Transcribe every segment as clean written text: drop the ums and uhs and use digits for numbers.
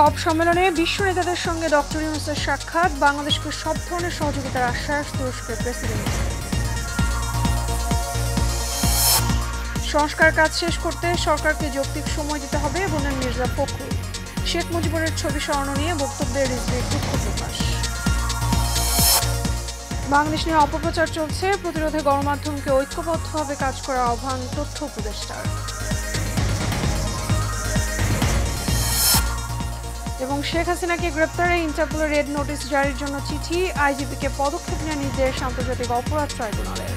কপ সম্মেলনে বিশ্ব নেতাদের সঙ্গে ডক্টর ইউনূসের সাক্ষাৎ, বাংলাদেশকে সব ধরনের সহযোগিতার আশ্বাস তুরস্কের প্রেসিডেন্ট। সংস্কার কাজ শেষ করতে সরকারকে যৌক্তিক সময় দিতে হবে বললেন মির্জা ফখরুল। শেখ মুজিবুরের ছবি সরানো নিয়ে বক্তব্যে রিজভির দুঃখ প্রকাশ। বাংলাদেশ নিয়ে অপপ্রচার চলছে, প্রতিরোধে গণমাধ্যমকে ঐক্যবদ্ধভাবে কাজ করার আহ্বান তথ্য উপদেষ্টার। এবং শেখ হাসিনাকে গ্রেপ্তারে ইন্টারপোলের রেড নোটিশ জারির জন্য চিঠি, আইজিপিকে পদক্ষেপ নেওয়ার নির্দেশ আন্তর্জাতিক অপরাধ ট্রাইব্যুনালের।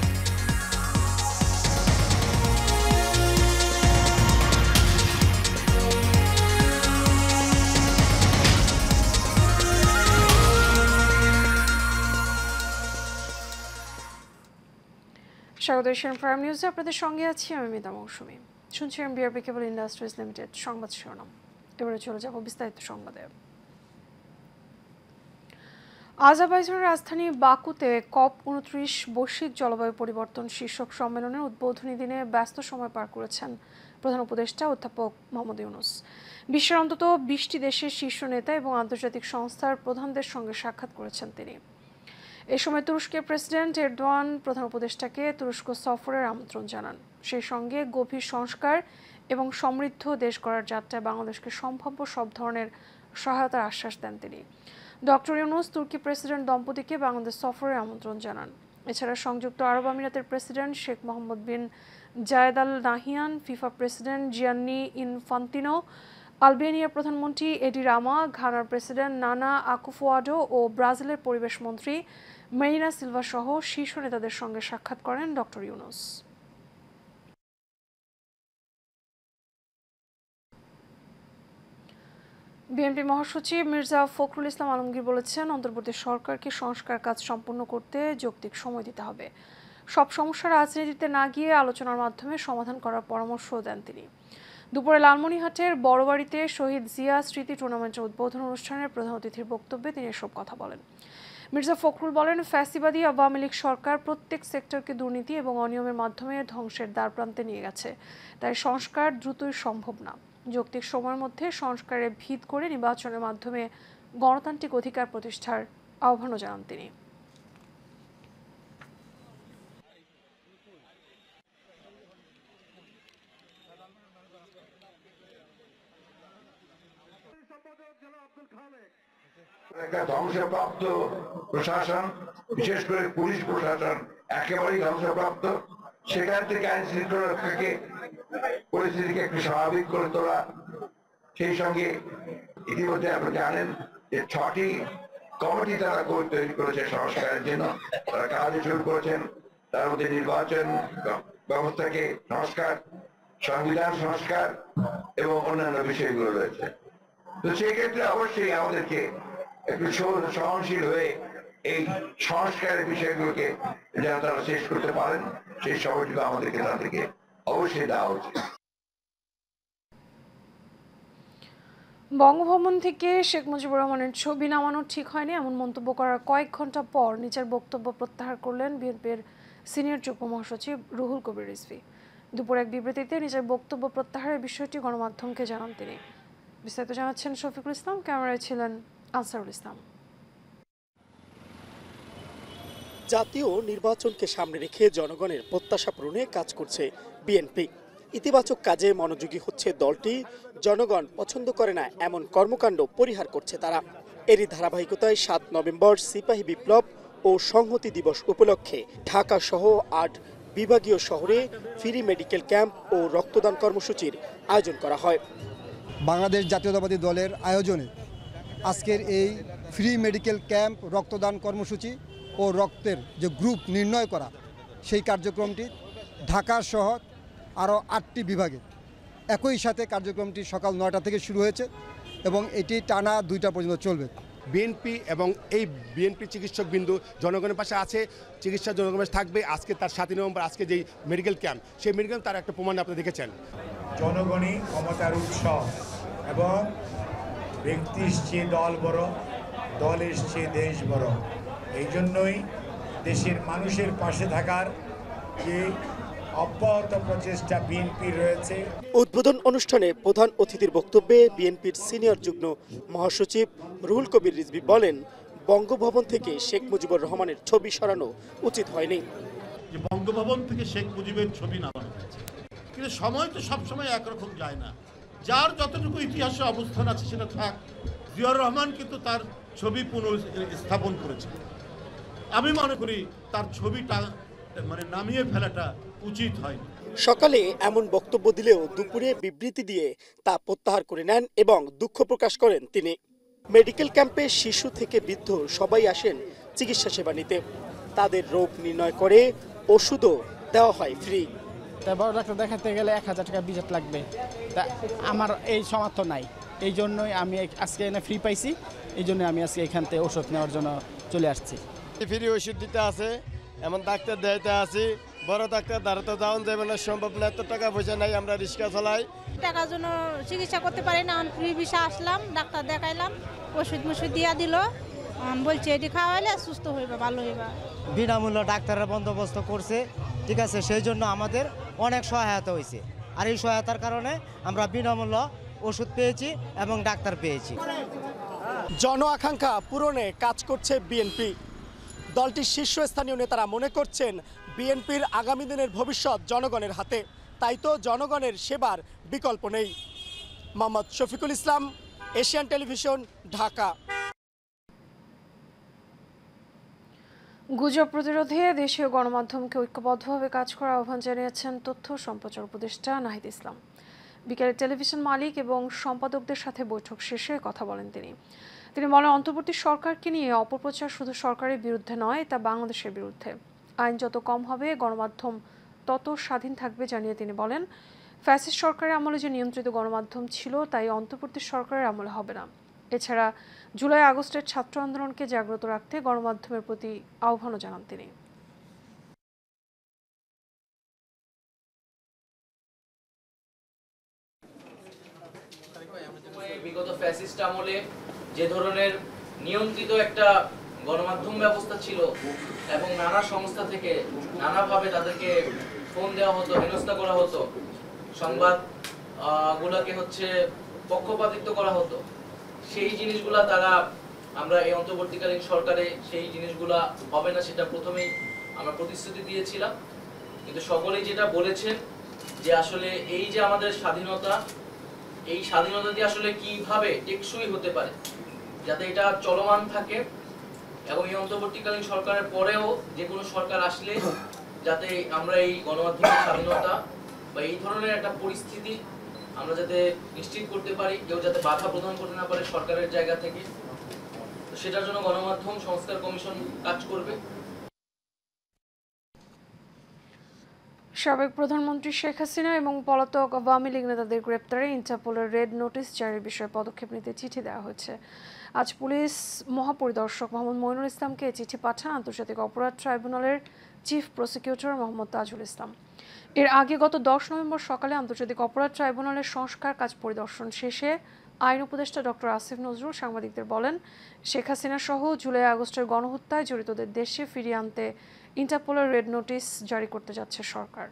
স্বাগত এশিয়ান প্রাইম নিউজে, আপনাদের সঙ্গে আছি আমি মিতা মৌসুমী। শুনছিলাম বিআরপি কেবল ইন্ডাস্ট্রিজ লিমিটেড সংবাদ শিরোনাম। এবারে চলে যাব বিস্তারিত সংবাদে। আজারবাইজানের রাজধানী বাকুতে COP29 বৈশ্বিক জলবায়ু পরিবর্তন শীর্ষক সম্মেলনের উদ্বোধনী দিনে ব্যস্ত সময় পার করেছেন প্রধান উপদেষ্টা অধ্যাপক মোহাম্মদ ইউনূস। বিশ্বের অন্তত 20টি দেশের শীর্ষ নেতা এবং আন্তর্জাতিক সংস্থার প্রধানদের সঙ্গে সাক্ষাৎ করেছেন তিনি। এ সময় তুরস্কের প্রেসিডেন্ট এরদোয়ান প্রধান উপদেষ্টাকে তুরস্ক সফরের আমন্ত্রণ জানান। সেই সঙ্গে গভীর সংস্কার এবং সমৃদ্ধ দেশ গড়ার যাত্রায় বাংলাদেশকে সম্ভাব্য সব ধরনের সহায়তার আশ্বাস দেন তিনি। ডক্টর ইউনূস তুর্কি প্রেসিডেন্ট দম্পতিকে বাংলাদেশ সফরের আমন্ত্রণ জানান। এছাড়া সংযুক্ত আরব আমিরাতের president Sheikh Mohamed bin Zayed Al Nahyan, FIFA president Gianni Infantino, আলবেনিয়ার প্রধানমন্ত্রী এডি রামা, ঘানার প্রেসিডেন্ট নানা আকুফোয়াডো ও ব্রাজিলের পরিবেশ মন্ত্রী মেরিনা সিলভা সহ শীর্ষ নেতাদের সঙ্গে সাক্ষাৎ করেন ডক্টর ইউনূস। বিএনপি মহাসচিব মির্জা ফখরুল ইসলাম আলমগীর বলেছেন, অন্তর্বর্তী সরকারকে সংস্কার কাজ সম্পন্ন করতে যৌক্তিক সময় দিতে হবে। সব সমস্যা রাজনীতিতে না গিয়ে আলোচনার মাধ্যমে সমাধান করার পরামর্শ দেন তিনি। দুপুরে লালমনিরহাটের বড়বাড়িতে শহীদ জিয়া স্মৃতি টুর্নামেন্টের উদ্বোধন অনুষ্ঠানের প্রধান অতিথির বক্তব্যে তিনি এসব কথা বলেন। মির্জা ফখরুল বলেন, ফ্যাসিবাদী আওয়ামী লীগ সরকার প্রত্যেক সেক্টরকে দুর্নীতি এবং অনিয়মের মাধ্যমে ধ্বংসের দ্বারপ্রান্তে নিয়ে গেছে। তাই সংস্কার দ্রুতই সম্ভব না। যৌক্তিক সময়ের মধ্যে সংস্কারের ভিত করে নির্বাচনের মাধ্যমে গণতান্ত্রিক অধিকার প্রতিষ্ঠার আহ্বানও জানান তিনি। একটা ধ্বংসপ্রাপ্ত প্রশাসন, বিশেষ করে পুলিশ প্রশাসন একেবারেই ধ্বংসপ্রাপ্ত। সেখান থেকে আইন শৃঙ্খলা রক্ষাকে পরিস্থিতিকে একটু স্বাভাবিক করে তোলা, সেই সঙ্গে ইতিমধ্যে আপনি জানেন যে 6টি কমিটি তারা তৈরি করেছে সংস্কারের জন্য। তারা কাজ শুরু করেছেন, তার মধ্যে নির্বাচন ব্যবস্থাকে সংস্কার, সংবিধান সংস্কার এবং অন্যান্য বিষয়গুলো রয়েছে। তো সেক্ষেত্রে অবশ্যই আমাদেরকে একটু সহনশীল হয়ে এই সংস্কারের বিষয়গুলোকে যেন তারা শেষ করতে পারেন, সেই সময়টুকু আমাদেরকে তাদেরকে অবশ্যই দেওয়া উচিত। বঙ্গভবন থেকে শেখ মুজিবুর রহমানের ছবি নামানো ঠিক হয়নি এমন মন্তব্য করার কয়েক ঘন্টা পর নিজের বক্তব্য প্রত্যাহার করলেন বিএনপির সিনিয়র যুগ্ম মহাসচিব রুহুল কবির রিজভী। দুপুর এক বিবৃতিতে নিজের বক্তব্য প্রত্যাহারের বিষয়টি গণমাধ্যমকে জানান তিনি। বিস্তারিত জানাচ্ছেন শফিকুল ইসলাম, ক্যামেরায় ছিলেন আনসারুল ইসলাম। জাতীয় নির্বাচনকে সামনে রেখে জনগণের প্রত্যাশা পূরণে কাজ করছে বিএনপি। ইতিবাচক কাজে মনোযোগী হচ্ছে দলটি। জনগণ পছন্দ করে না এমন কর্মকাণ্ড পরিহার করছে তারা। এরই ধারাবাহিকতায় 7 নভেম্বর সিপাহী বিপ্লব ও সংহতি দিবস উপলক্ষে ঢাকা সহ 8 বিভাগীয় শহরে ফ্রি মেডিকেল ক্যাম্প ও রক্তদান কর্মসূচির আয়োজন করা হয়। বাংলাদেশ জাতীয়তাবাদী দলের আয়োজনে আজকের এই ফ্রি মেডিকেল ক্যাম্প, রক্তদান কর্মসূচি ও রক্তের যে গ্রুপ নির্ণয় করা, সেই কার্যক্রমটি ঢাকা সহ আরও 8টি বিভাগে একই সাথে কার্যক্রমটি সকাল 9টা থেকে শুরু হয়েছে এবং এটি টানা 2টা পর্যন্ত চলবে। বিএনপি এবং এই বিএনপি চিকিৎসকবৃন্দ জনগণের পাশে আছে, চিকিৎসা জনগণের পাশে থাকবে। আজকে তার 7 নভেম্বর আজকে যেই মেডিকেল ক্যাম্প, সেই মেডিকেল তার একটা প্রমাণ আপনি দেখেছেন। জনগণই ক্ষমতার উৎস এবং ব্যক্তির চেয়ে দল বড়, দলের চেয়ে দেশ বড়। এই জন্যই দেশের মানুষের পাশে থাকার যে অব্যাহত প্রচেষ্টা বিএনপি রয়েছে। উদ্বোধন অনুষ্ঠানে প্রধান অতিথির বক্তব্যে বিএনপির সিনিয়র যুগ্ম মহাসচিব রুহুল কবির রিজভী বলেন, বঙ্গভবন থেকে শেখ মুজিবুর রহমানের ছবি সরানো উচিত হয়নি। যে বঙ্গভবন থেকে শেখ মুজিবের ছবি নামানো হয়েছে, কিন্তু সময় তো সবসময় একরকম যায় না। যার যতটুকু ইতিহাসে অবস্থান আছে সেটা থাক। জিয়াউর রহমান কিন্তু তার ছবি পুনঃস্থাপন করেছে। আমি মনে করি তার ছবিটা নামিয়ে ফেলাটা উচিত হয়নি। সকালে এমন বক্তব্য দিলেও দুপুরে বিবৃতি দিয়ে তা প্রত্যাহার করে নেন এবং দুঃখ প্রকাশ করেন তিনি। মেডিকেল ক্যাম্পে শিশু থেকে বৃদ্ধ সবাই আসেন চিকিৎসা সেবা নিতে। তাদের রোগ নির্ণয় করে ওষুধও দেওয়া হয় ফ্রি। তা বড় ডাক্তার দেখাতে গেলে 1000 টাকা বিজাত লাগবে, তা আমার এই সামর্থ্য নাই। এই জন্যই আমি আজকে এনে ফ্রি পাইছি, এই জন্য আমি আজকে এখান থেকে ওষুধ নেওয়ার জন্য চলে আসছি। ফ্রি ওষুধ দিতে আছে, এমন ডাক্তার দেখাইতে আছি। বড় ডাক্তার দ্বারা তো যাওয়া যাবে না, সম্ভব না, এত টাকা পয়সা নাই, আমরা রিক্সা চালাই। টাকার জন্য চিকিৎসা করতে পারি না, ফ্রি ভিসা আসলাম, ডাক্তার দেখাইলাম, ওষুধ মুষুধ দিয়া দিল, বলছে এটি খাওয়াইলে সুস্থ হইবা, ভালো হইবা। বিনামূল্য ডাক্তারের বন্দোবস্ত করছে, ঠিক আছে, সেই জন্য আমাদের অনেক সহায়তা হয়েছে। আর এই সহায়তার কারণে আমরা বিনামূল্য ওষুধ পেয়েছি এবং ডাক্তার পেয়েছি। জন আকাঙ্ক্ষা পূরণে কাজ করছে বিএনপি। দলটির শীর্ষস্থানীয় নেতারা মনে করছেন বিএনপির আগামী দিনের ভবিষ্যৎ জনগণের হাতে, তাই তো জনগণের সেবার বিকল্প নেই। Mohammad Shafiqul Islam, Asian television, Dhaka. গুজব প্রতিরোধে দেশীয় গণমাধ্যমকে ঐক্যবদ্ধভাবে কাজ করার আহ্বান জানিয়েছেন তথ্য সম্প্রচার উপদেষ্টা নাহিদ ইসলাম। বিকেলে টেলিভিশন মালিক এবং সম্পাদকদের সাথে বৈঠক শেষে কথা বলেন তিনি বলেন, অন্তর্বর্তী সরকারকে নিয়ে অপপ্রচার শুধু সরকারের বিরুদ্ধে নয়, তা বাংলাদেশের বিরুদ্ধে। আইন যত কম হবে, গণমাধ্যম তত স্বাধীন থাকবে জানিয়ে তিনি বলেন, ফ্যাসিস্ট সরকারের আমলে যে নিয়ন্ত্রিত গণমাধ্যম ছিল, তাই অন্তর্বর্তী সরকারের আমলে হবে না। এছাড়া জুলাই আগস্টের ছাত্র আন্দোলনকে জাগ্রত রাখতে গণমাধ্যমের প্রতি আহ্বানও জানান তিনি। বিগত ফ্যাসিস্ট আমলে যে ধরনের নিয়ন্ত্রিত একটা গণমাধ্যম ব্যবস্থা ছিল এবং নানা সংস্থা থেকে নানাভাবে তাদেরকে ফোন দেওয়া হতো, হেনস্থা করা হতো, সংবাদ গুলাকে পক্ষপাতিত্ব করা হতো, সেই জিনিসগুলা আমরা এই অন্তর্বর্তীকালীন সরকারে সেই জিনিসগুলা হবে না, সেটা প্রথমেই আমরা প্রতিশ্রুতি দিয়েছিলাম। কিন্তু সকলেই যেটা বলেছেন যে আসলে এই যে আমাদের স্বাধীনতা, এই স্বাধীনতা দিয়ে আসলে কিভাবে টেকসই হতে পারে, যাতে এটা চলমান থাকে এবং এই অন্তর্বর্তীকালীন সরকারের পরেও যে কোনো সরকার আসলে যাতে আমরা এই গণমাধ্যমের স্বাধীনতা বা এই ধরনের একটা পরিস্থিতি আমরা যাতে নিশ্চিত করতে পারি, কেউ যাতে বাধা প্রদান করতে না পারে সরকারের জায়গা থেকে, সেটার জন্য গণমাধ্যম সংস্কার কমিশন কাজ করবে। সাবেক প্রধানমন্ত্রী শেখ হাসিনা এবং পলাতক আওয়ামী লীগ নেতাদের গ্রেপ্তারে ইন্টারপোলের রেড নোটিশ জারির বিষয়ে পদক্ষেপ নিতে চিঠি দেওয়া হয়েছে। আজ পুলিশ মহাপরিদর্শক মোহাম্মদ মইনুল ইসলামকে চিঠি পাঠান আন্তর্জাতিক অপরাধ ট্রাইব্যুনালের চিফ প্রসিকিউটর মোহাম্মদ তাজুল ইসলাম। এর আগে গত 10 নভেম্বর সকালে আন্তর্জাতিক অপরাধ ট্রাইব্যুনালের সংস্কার কাজ পরিদর্শন শেষে আইন উপদেষ্টা ডক্টর আসিফ নজরুল সাংবাদিকদের বলেন, শেখ হাসিনা সহ জুলাই আগস্টের গণহত্যায় জড়িতদের দেশে ফিরিয়ে আনতে ইন্টারপোলের রেড নোটিশ জারি করতে যাচ্ছে সরকার।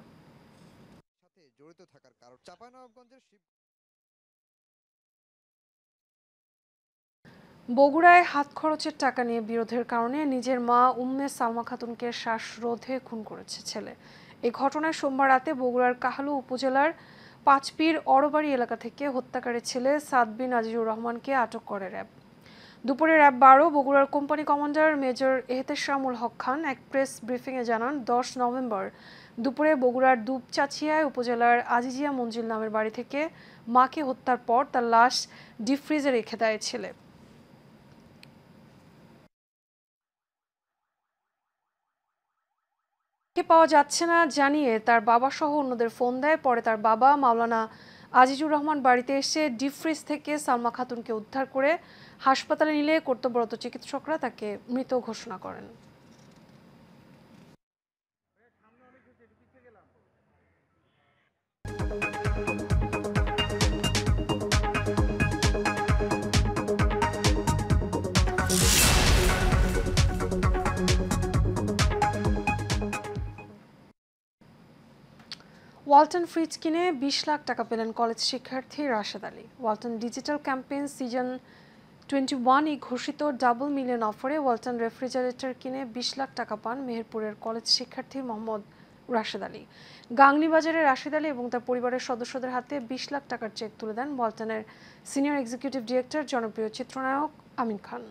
বগুড়ায় হাত খরচের টাকা নিয়ে বিরোধের কারণে নিজের মা উম্মে সালমা খাতুনকে শ্বাসরোধে খুন করেছে ছেলে। এই ঘটনায় সোমবার রাতে বগুড়ার কাহালু উপজেলার পাঁচপীর অরবাড়ি এলাকা থেকে হত্যাকারী ছেলে সাদ বিন আজিজুর রহমানকে আটক করে র্যাব। দুপুরে র্যাব 12 বগুড়ার কোম্পানি কমান্ডার মেজর এহতেশামুল হক খান এক প্রেস ব্রিফিংয়ে জানান, 10 নভেম্বর দুপুরে বগুড়ার দুপচাচিয়ায় উপজেলার আজিজিয়া মঞ্জিল নামের বাড়ি থেকে মাকে হত্যার পর তার লাশ ডিপ ফ্রিজে রেখে দেয় ছেলে। পাওয়া যাচ্ছে না জানিয়ে তার বাবা সহ অন্যদের ফোন দেয়। পরে তার বাবা মাওলানা আজিজুর রহমান বাড়িতে এসে ডিপ ফ্রিজ থেকে সালমা খাতুনকে উদ্ধার করে হাসপাতালে নিলে কর্তব্যরত চিকিৎসকরা তাকে মৃত ঘোষণা করেন। ওয়ালটন ফ্রিজ কিনে 20 লাখ টাকা পেলেন কলেজ শিক্ষার্থী Rashed Ali. Walton digital campaign season 21 ঘোষিত ডাবল মিলিয়ন অফারে ওয়ালটন রেফ্রিজারেটর কিনে 20 লাখ টাকা পান মেহেরপুরের কলেজ শিক্ষার্থী মোহাম্মদ রাশেদ আলী। গাংনী বাজারে রাশেদ আলী এবং তার পরিবারের সদস্যদের হাতে 20 লাখ টাকার চেক তুলে দেন ওয়ালটনের সিনিয়র এক্সিকিউটিভ ডিরেক্টর জনপ্রিয় চিত্রনায়ক Amin Khan.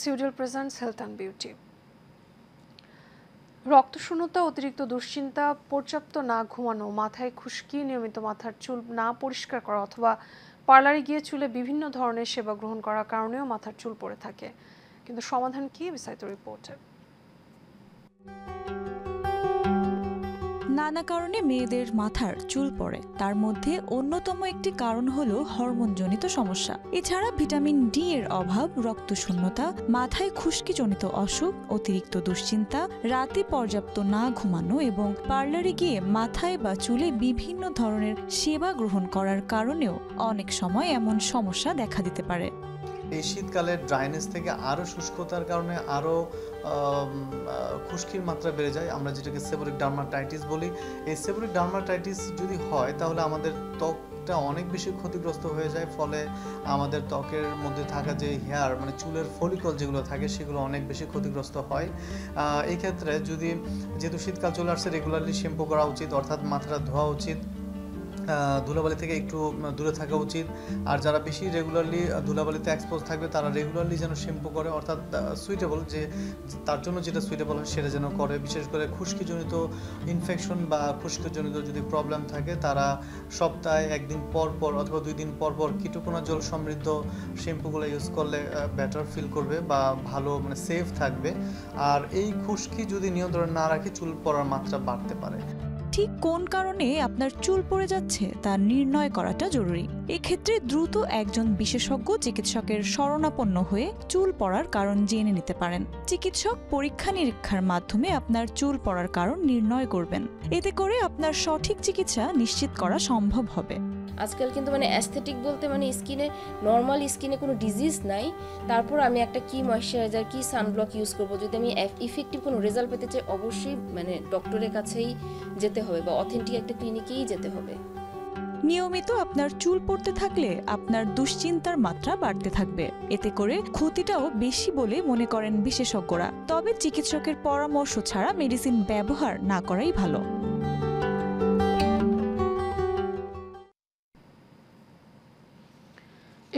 সিউডেল presents health and beauty. রক্তশূন্যতা, অতিরিক্ত দুশ্চিন্তা, পর্যাপ্ত না ঘুমানো, মাথায় খুশকি, নিয়মিত মাথার চুল না পরিষ্কার করা অথবা পার্লারে গিয়ে চুলে বিভিন্ন ধরনের সেবা গ্রহণ করার কারণেও মাথার চুল পড়ে থাকে। কিন্তু সমাধান কি? বিস্তারিত রিপোর্টে। নানা কারণে মেয়েদের মাথার চুল পড়ে, তার মধ্যে অন্যতম একটি কারণ হলো হরমোনজনিত সমস্যা। এছাড়া ভিটামিন ডি এর অভাব, রক্তশূন্যতা, মাথায় খুশকিজনিত অসুখ, অতিরিক্ত দুশ্চিন্তা, রাতে পর্যাপ্ত না ঘুমানো এবং পার্লারে গিয়ে মাথায় বা চুলে বিভিন্ন ধরনের সেবা গ্রহণ করার কারণেও অনেক সময় এমন সমস্যা দেখা দিতে পারে। এই শীতকালে ড্রাইনেস থেকে আরও শুষ্কতার কারণে আরও খুশকির মাত্রা বেড়ে যায়, আমরা যেটাকে সেবোরিক ডার্মাটাইটিস বলি। এই সেবোরিক ডার্মাটাইটিস যদি হয় তাহলে আমাদের ত্বকটা অনেক বেশি ক্ষতিগ্রস্ত হয়ে যায়, ফলে আমাদের ত্বকের মধ্যে থাকা যে হেয়ার মানে চুলের ফলিকল যেগুলো থাকে সেগুলো অনেক বেশি ক্ষতিগ্রস্ত হয়। এই ক্ষেত্রে যেহেতু শীতকাল চলে আসছে, রেগুলারলি শ্যাম্পু করা উচিত, অর্থাৎ মাথাটা ধোয়া উচিত, ধুলাবালি থেকে একটু দূরে থাকা উচিত। আর যারা বেশি রেগুলারলি ধুলাবালিতে এক্সপোজ থাকবে তারা রেগুলারলি যেন শ্যাম্পু করে, অর্থাৎ সুইটেবল যে তার জন্য যেটা সুইটেবল হয় সেটা যেন করে। বিশেষ করে খুশকিজনিত ইনফেকশন বা খুশকিজনিত যদি প্রবলেম থাকে তারা সপ্তাহে 1 দিন পর পর অথবা 2 দিন পর পর কীটকণাজল সমৃদ্ধ শ্যাম্পুগুলো ইউজ করলে বেটার ফিল করবে বা ভালো মানে সেফ থাকবে। আর এই খুশকি যদি নিয়ন্ত্রণ না রাখে চুল পড়ার মাত্রা বাড়তে পারে। ঠিক কোন কারণে আপনার চুল পড়ে যাচ্ছে তা নির্ণয় করাটা জরুরি। এক্ষেত্রে দ্রুত একজন বিশেষজ্ঞ চিকিৎসকের শরণাপন্ন হয়ে চুল পড়ার কারণ জেনে নিতে পারেন। চিকিৎসক পরীক্ষা নিরীক্ষার মাধ্যমে আপনার চুল পড়ার কারণ নির্ণয় করবেন। এতে করে আপনার সঠিক চিকিৎসা নিশ্চিত করা সম্ভব হবে। আজকাল কিন্তু মানে অ্যাস্থেটিক বলতে মানে স্কিনে নর্মাল স্কিনে কোনো ডিজিজ নাই, তারপর আমি একটা কি ময়শ্চারাইজার কি সানব্লক ইউজ করব, যদি আমি ইফেক্টিভ কোনো রেজাল্ট পেতে চাই অবশ্যই মানে ডক্টরের কাছেই যেতে হবে বা অথেন্টিক একটা ক্লিনিকেই যেতে হবে। নিয়মিত আপনার চুল পড়তে থাকলে আপনার দুশ্চিন্তার মাত্রা বাড়তে থাকবে, এতে করে ক্ষতিটাও বেশি বলে মনে করেন বিশেষজ্ঞরা। তবে চিকিৎসকের পরামর্শ ছাড়া মেডিসিন ব্যবহার না করাই ভালো।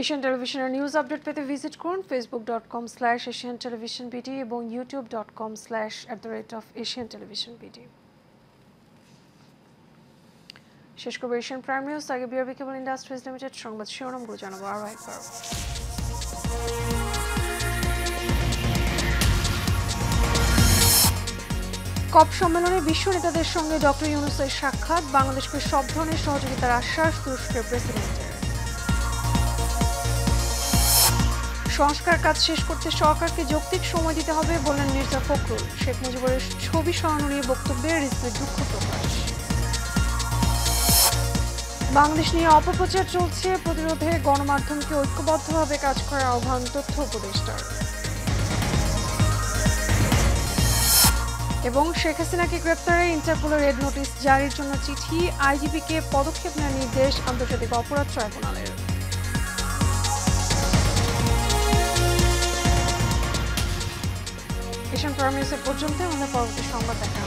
এশিয়ান টেলিভিশনের নিউজ আপডেট পেতে ভিজিট করুন facebook.com/asiantelevisionbd এবং youtube.com/@asiantelevisionbd। শেষ করব এশিয়ান প্রাইম নিউজ। আগে বিআরবি কেবল ইন্ডাস্ট্রিজ লিমিটেড সংবাদ শিরোনামগুলো জানাবো আরও একবার। কপ সম্মেলনে বিশ্ব নেতাদের সঙ্গে ডক্টর ইউনূসের সাক্ষাৎ, বাংলাদেশকে সব ধরনের সহযোগিতার আশ্বাস তুরস্কের প্রেসিডেন্টের। সংস্কার কাজ শেষ করতে সরকারকে যৌক্তিক সময় দিতে হবে বললেন মির্জা ফখরুল। শেখ মুজিবের ছবি সরানো নিয়ে বক্তব্যে রিজভির দুঃখ প্রকাশ। বাংলাদেশ নিয়ে অপপ্রচার চলছে, প্রতিরোধে গণমাধ্যমকে ঐক্যবদ্ধভাবে কাজ করার আহ্বান তথ্য উপদেষ্টার। এবং শেখ হাসিনাকে গ্রেপ্তারে ইন্টারপোলের রেড নোটিশ জারির জন্য চিঠি, আইজিপিকে পদক্ষেপ নেওয়ার নির্দেশ আন্তর্জাতিক অপরাধ ট্রাইব্যুনালের। এশিয়ান প্রাইম নিউজের পর্যন্ত আমাদের পরবর্তী সংবাদ দেখা।